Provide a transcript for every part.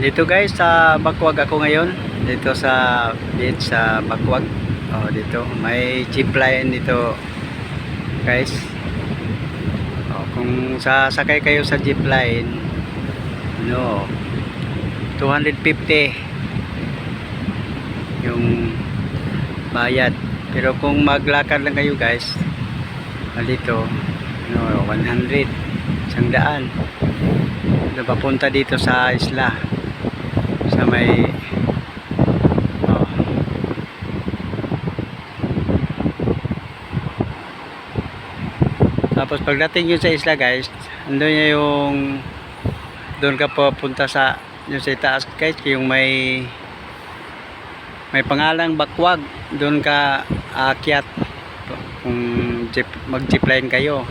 Dito guys sa Bakwag ako ngayon. Dito sa beach sa Bakwag. Oh, dito may zipline dito guys. Oh, kung sasakay kayo sa zipline, no, 250 yung bayad. Pero kung maglakad lang kayo guys, dito no, 100, 100. Papunta dito sa isla sa may tapos pagdating yun sa isla guys, andun niya yung doon ka papunta sa yung sa taas guys, yung may pangalang Bakwag, doon ka aakyat kung mag zipline kayo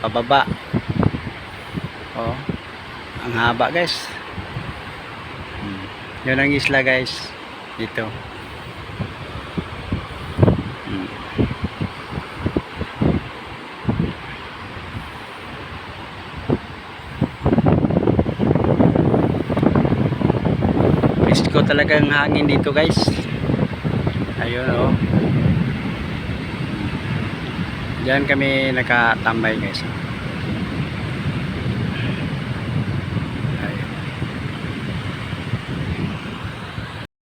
pababa. Oh, ang haba guys. Yun ang isla guys dito. Presko talagang hangin dito guys. Ayun oh. Diyan kami nakatambay guys.